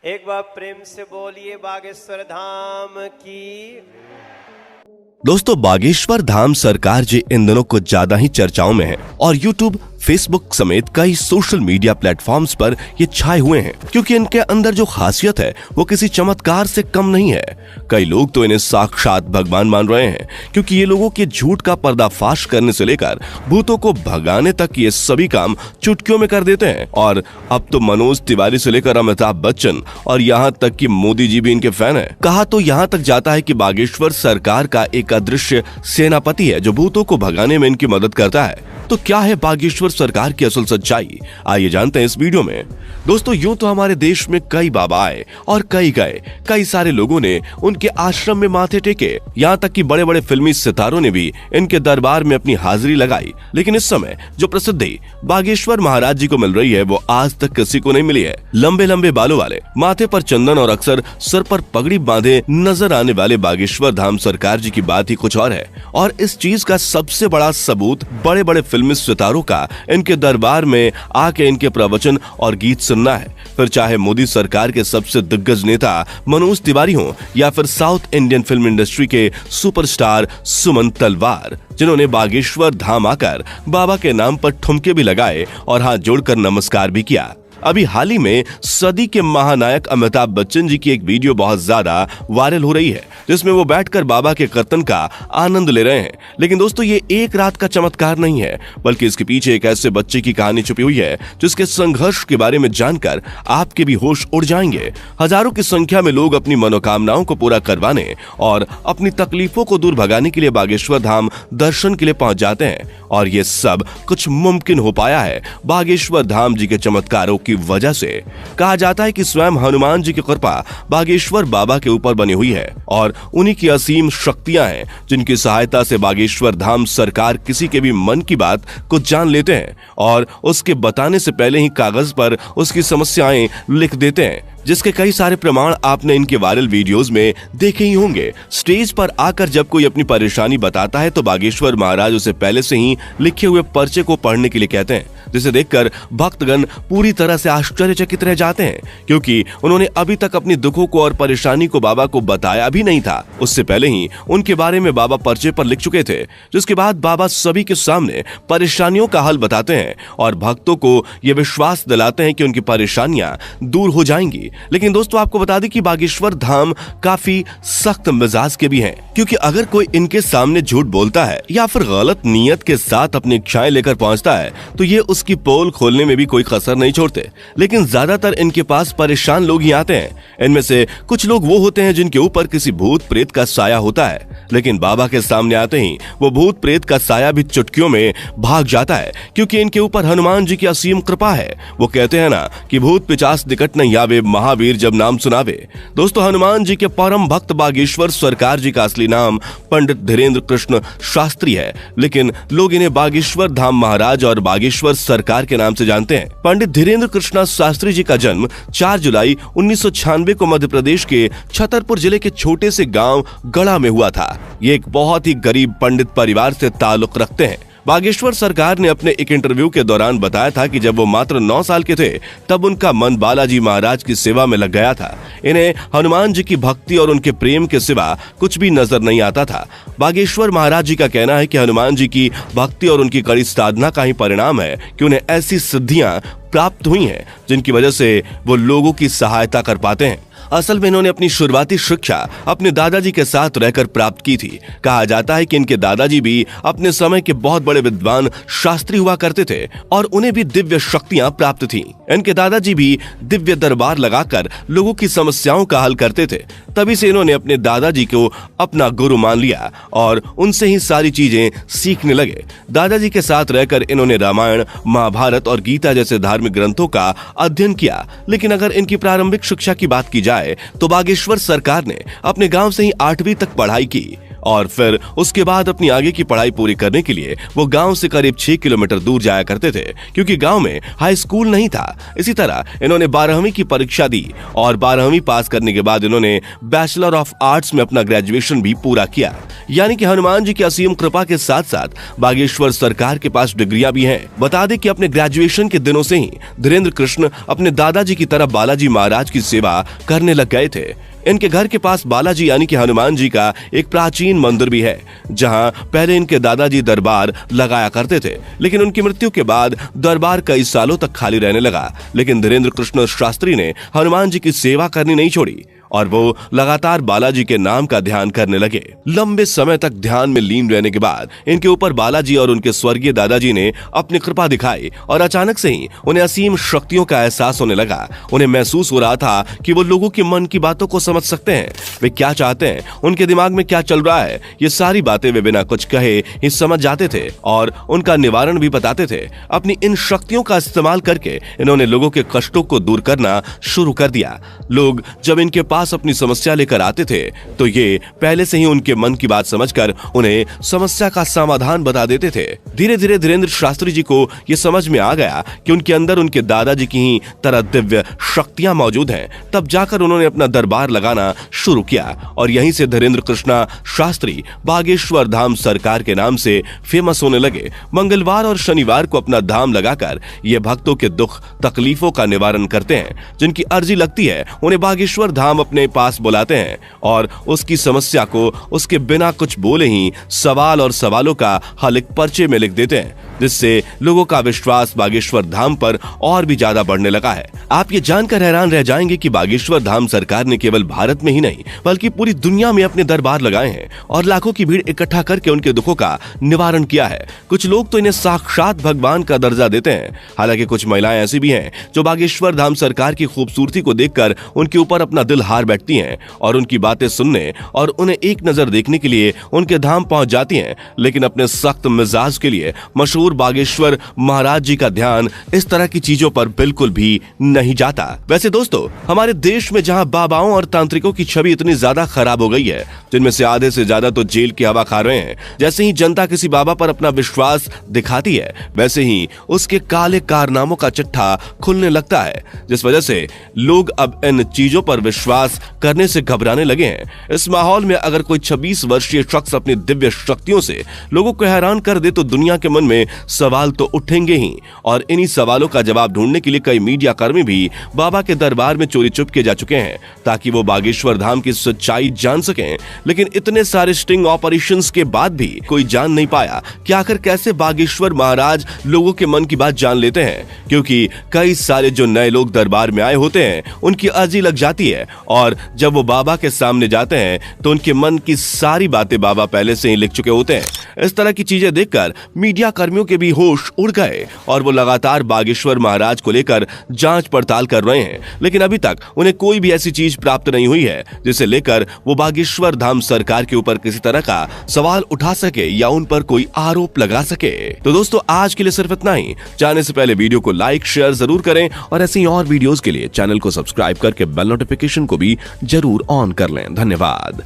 एक बार प्रेम से बोलिए बागेश्वर धाम की। दोस्तों, बागेश्वर धाम सरकार जी इन दिनों कुछ ज्यादा ही चर्चाओं में है और YouTube, फेसबुक समेत कई सोशल मीडिया प्लेटफॉर्म्स पर ये छाए हुए हैं क्योंकि इनके अंदर जो खासियत है वो किसी चमत्कार से कम नहीं है। कई लोग तो इन्हें साक्षात भगवान मान रहे हैं क्योंकि ये लोगों के झूठ का पर्दाफाश करने से लेकर भूतों को भगाने तक ये सभी काम चुटकियों में कर देते हैं। और अब तो मनोज तिवारी से लेकर अमिताभ बच्चन और यहाँ तक कि मोदी जी भी इनके फैन है। कहा तो यहाँ तक जाता है कि बागेश्वर सरकार का एक अदृश्य सेनापति है जो भूतों को भगाने में इनकी मदद करता है। तो क्या है बागेश्वर सरकार की असल सच्चाई, आइए जानते हैं इस वीडियो में। दोस्तों, यूं तो हमारे देश में कई बाबा आए और कई गए, कई सारे लोगों ने उनके आश्रम में माथे टेके, यहाँ तक कि बड़े बड़े फिल्मी सितारों ने भी इनके दरबार में अपनी हाजिरी लगाई। लेकिन इस समय जो प्रसिद्धि बागेश्वर महाराज जी को मिल रही है वो आज तक किसी को नहीं मिली है। लंबे लंबे बालों वाले, माथे पर चंदन और अक्सर सर पर पगड़ी बांधे नजर आने वाले बागेश्वर धाम सरकार जी की बात ही कुछ और है। और इस चीज का सबसे बड़ा सबूत बड़े बड़े फिल्मी सितारों का इनके दरबार में आके इनके प्रवचन और गीत सुनना है। फिर चाहे मोदी सरकार के सबसे दिग्गज नेता मनोज तिवारी हो या फिर साउथ इंडियन फिल्म इंडस्ट्री के सुपरस्टार सुमन तलवार, जिन्होंने बागेश्वर धाम आकर बाबा के नाम पर ठुमके भी लगाए और हाथ जोड़कर नमस्कार भी किया। अभी हाल ही में सदी के महानायक अमिताभ बच्चन जी की एक वीडियो बहुत ज्यादा वायरल हो रही है जिसमें वो बैठकर बाबा के कीर्तन का आनंद ले रहे हैं। लेकिन दोस्तों, ये एक रात का चमत्कार नहीं है बल्कि इसके पीछे एक ऐसे बच्चे की कहानी छुपी हुई है जिसके संघर्ष के बारे में जानकर आपके भी होश उड़ जाएंगे। हजारों की संख्या में लोग अपनी मनोकामनाओं को पूरा करवाने और अपनी तकलीफों को दूर भगाने के लिए बागेश्वर धाम दर्शन के लिए पहुंच जाते हैं और ये सब कुछ मुमकिन हो पाया है बागेश्वर धाम जी के चमत्कारों की वजह से। कहा जाता है कि स्वयं हनुमान जी की कृपा बागेश्वर बाबा के ऊपर बनी हुई है और उन्हीं की असीम शक्तियां हैं जिनकी सहायता से बागेश्वर धाम सरकार किसी के भी मन की बात को जान लेते हैं और उसके बताने से पहले ही कागज पर उसकी समस्याएं लिख देते हैं, जिसके कई सारे प्रमाण आपने इनके वायरल वीडियोस में देखे ही होंगे। स्टेज पर आकर जब कोई अपनी परेशानी बताता है तो बागेश्वर महाराज उसे पहले से ही लिखे हुए पर्चे को पढ़ने के लिए कहते हैं, जिसे देखकर भक्तगण पूरी तरह से आश्चर्यचकित रह जाते हैं क्योंकि उन्होंने अभी तक अपनी दुखों को और परेशानी को बाबा को बताया भी नहीं था। उससे पहले ही उनके बारे में बाबा पर्चे पर लिख चुके थे, जिसके बाद बाबा सभी के सामने परेशानियों का हल बताते हैं और भक्तों को ये विश्वास दिलाते हैं कि उनकी परेशानियां दूर हो जाएंगी। लेकिन दोस्तों, आपको बता दें कि बागेश्वर धाम काफी सख्त मिजाज के भी हैं क्योंकि अगर कोई इनके सामने झूठ बोलता है या फिर गलत नीयत के साथ अपनी इच्छाएं लेकर पहुंचता है तो ये उसकी पोल खोलने में भी कोई कसर नहीं छोड़ते। लेकिन ज्यादातर इनके पास परेशान लोग ही आते हैं। इनमें से कुछ लोग वो होते हैं जिनके ऊपर किसी भूत प्रेत का साया होता है, लेकिन बाबा के सामने आते ही वो भूत प्रेत का साया भी चुटकियों में भाग जाता है क्योंकि इनके ऊपर हनुमान जी की असीम कृपा है। वो कहते हैं ना कि भूत पिचास निकट नहीं आवे, महावीर जब नाम सुनावे। दोस्तों, हनुमान जी के परम भक्त बागेश्वर सरकार जी का असली नाम पंडित धीरेन्द्र कृष्ण शास्त्री है, लेकिन लोग इन्हें बागेश्वर धाम महाराज और बागेश्वर सरकार के नाम से जानते हैं। पंडित धीरेन्द्र कृष्ण शास्त्री जी का जन्म 4 जुलाई 1996 को मध्य प्रदेश के छतरपुर जिले के छोटे से गांव गढ़ा में हुआ था। ये एक बहुत ही गरीब पंडित परिवार से ताल्लुक रखते हैं। बागेश्वर सरकार ने अपने एक इंटरव्यू के दौरान बताया था कि जब वो मात्र 9 साल के थे तब उनका मन बालाजी महाराज की सेवा में लग गया था। इन्हें हनुमान जी की भक्ति और उनके प्रेम के सिवा कुछ भी नजर नहीं आता था। बागेश्वर महाराज जी का कहना है कि हनुमान जी की भक्ति और उनकी कड़ी साधना का ही परिणाम है कि उन्हें ऐसी सिद्धियां प्राप्त हुई हैं जिनकी वजह से वो लोगों की सहायता कर पाते हैं। असल में इन्होंने अपनी शुरुआती शिक्षा अपने दादाजी के साथ रहकर प्राप्त की थी। कहा जाता है कि इनके दादाजी भी अपने समय के बहुत बड़े विद्वान शास्त्री हुआ करते थे और उन्हें भी दिव्य शक्तियां प्राप्त थीं। इनके दादाजी भी दिव्य दरबार लगाकर लोगों की समस्याओं का हल करते थे। तभी से इन्होंने अपने दादाजी को अपना गुरु मान लिया और उनसे ही सारी चीजें सीखने लगे। दादाजी के साथ रहकर इन्होंने रामायण, महाभारत और गीता जैसे धार्मिक ग्रंथों का अध्ययन किया। लेकिन अगर इनकी प्रारंभिक शिक्षा की बात की जाए तो बागेश्वर सरकार ने अपने गांव से ही 8वीं तक पढ़ाई की। और फिर उसके बाद अपनी आगे की पढ़ाई पूरी करने के लिए वो गांव से करीब 6 किलोमीटर दूर जाया करते थे, क्योंकि गांव में हाई स्कूल नहीं था। इसी तरह इन्होंने 12वीं की परीक्षा दी और 12वीं पास करने के बाद इन्होंने बैचलर ऑफ आर्ट्स में अपना ग्रेजुएशन भी पूरा किया। यानी कि हनुमान जी की असीम कृपा के साथ साथ बागेश्वर सरकार के पास डिग्रियां भी हैं। बता दें कि अपने ग्रेजुएशन के दिनों से ही धीरेन्द्र कृष्ण अपने दादाजी की तरह बालाजी महाराज की सेवा करने लग गए थे। इनके घर के पास बालाजी यानी कि हनुमान जी का एक प्राचीन मंदिर भी है, जहां पहले इनके दादाजी दरबार लगाया करते थे, लेकिन उनकी मृत्यु के बाद दरबार कई सालों तक खाली रहने लगा। लेकिन धीरेन्द्र कृष्ण शास्त्री ने हनुमान जी की सेवा करनी नहीं छोड़ी और वो लगातार बालाजी के नाम का ध्यान करने लगे। लंबे समय तक ध्यान में लीन रहने के बाद इनके ऊपर बालाजी और उनके स्वर्गीय दादाजी ने अपनी कृपा दिखाई और अचानक से ही उन्हें असीम शक्तियों का एहसास होने लगा। उन्हें महसूस हो रहा था कि वो लोगों के मन की बातों को समझ सकते हैं, वे क्या चाहते हैं, उनके दिमाग में क्या चल रहा है। ये सारी बातें वे बिना कुछ कहे ही समझ जाते थे और उनका निवारण भी बताते थे। अपनी इन शक्तियों का इस्तेमाल करके इन्होंने लोगों के कष्टों को दूर करना शुरू कर दिया। लोग जब इनके पास अपनी समस्या लेकर आते थे तो ये पहले से ही उनके मन की बात समझकर उन्हें समस्या का समाधान बता देते थे। धीरे धीरे धीरेन्द्र शास्त्री जी को यह समझ में आ गया कि उनके अंदर उनके दादाजी की ही तरह दिव्य शक्तियां मौजूद हैं। तब जाकर उन्होंने अपना दरबार लगाना शुरू किया और यहीं से धीरेन्द्र कृष्णा शास्त्री बागेश्वर धाम सरकार के नाम से फेमस होने लगे। मंगलवार और शनिवार को अपना धाम लगाकर ये भक्तों के दुख तकलीफों का निवारण करते हैं। जिनकी अर्जी लगती है उन्हें बागेश्वर धाम अपने पास बुलाते हैं और उसकी समस्या को उसके बिना कुछ बोले ही सवाल और सवालों का हल एक पर्चे में लिख देते हैं, जिससे लोगों का विश्वास बागेश्वर धाम पर और भी ज्यादा बढ़ने लगा है। आप ये जानकर हैरान रह जाएंगे कि बागेश्वर धाम सरकार ने केवल भारत में ही नहीं बल्कि पूरी दुनिया में अपने दरबार लगाए हैं और लाखों की भीड़ इकट्ठा करके उनके दुखों का निवारण किया है। कुछ लोग तो इन्हें साक्षात भगवान का दर्जा देते हैं। हालांकि कुछ महिलाएं ऐसी भी हैं जो बागेश्वर धाम सरकार की खूबसूरती को देखकर उनके ऊपर अपना दिल हार बैठती हैं और उनकी बातें सुनने और उन्हें एक नजर देखने के लिए उनके धाम पहुंच जाती हैं। लेकिन अपने सख्त मिजाज के लिए मशहूर बागेश्वर महाराज जी का ध्यान इस तरह की चीजों पर बिल्कुल भी नहीं जाता। वैसे दोस्तों, हमारे देश में जहां बाबाओं और तांत्रिकों की छवि इतनी ज्यादा खराब हो गई है, जिनमें से आधे से ज्यादा तो जेल की हवा खा रहे हैं, जैसे ही जनता किसी बाबा पर अपना विश्वास दिखाती है वैसे ही उसके काले कारनामों का चिट्ठा खुलने लगता है, जिस वजह से लोग अब इन चीजों पर विश्वास करने से घबराने लगे हैं। इस माहौल में अगर कोई 26 वर्षीय शख्स अपनी दिव्य शक्तियों से लोगों को हैरान कर दे तो दुनिया के मन में सवाल तो उठेंगे ही और इन्हीं सवालों का जवाब ढूंढने के लिए कई मीडिया कर्मी भी बाबा के दरबार में चोरी चुपके जा चुके हैं ताकि वो बागेश्वर धाम की सच्चाई जान सकें। लेकिन इतने सारे स्टिंग ऑपरेशंस के बाद भी कोई जान नहीं पाया कि आखिर कैसे बागेश्वर महाराज लोगों के मन की बात जान लेते हैं, क्योंकि कई सारे जो नए लोग दरबार में आए होते हैं उनकी अर्जी लग जाती है और जब वो बाबा के सामने जाते हैं तो उनके मन की सारी बातें बाबा पहले से ही लिख चुके होते हैं। इस तरह की चीजें देखकर मीडिया कर्मियों के भी होश उड़ गए और वो लगातार बागेश्वर महाराज को लेकर जांच पड़ताल कर रहे हैं, लेकिन अभी तक उन्हें कोई भी ऐसी चीज प्राप्त नहीं हुई है जिसे लेकर वो बागेश्वर धाम सरकार के ऊपर किसी तरह का सवाल उठा सके या उन पर कोई आरोप लगा सके। तो दोस्तों, आज के लिए सिर्फ इतना ही। जाने से पहले वीडियो को लाइक शेयर जरूर करें और ऐसे ही और वीडियोस के लिए चैनल को सब्सक्राइब करके बेल नोटिफिकेशन को भी जरूर ऑन कर लें। धन्यवाद।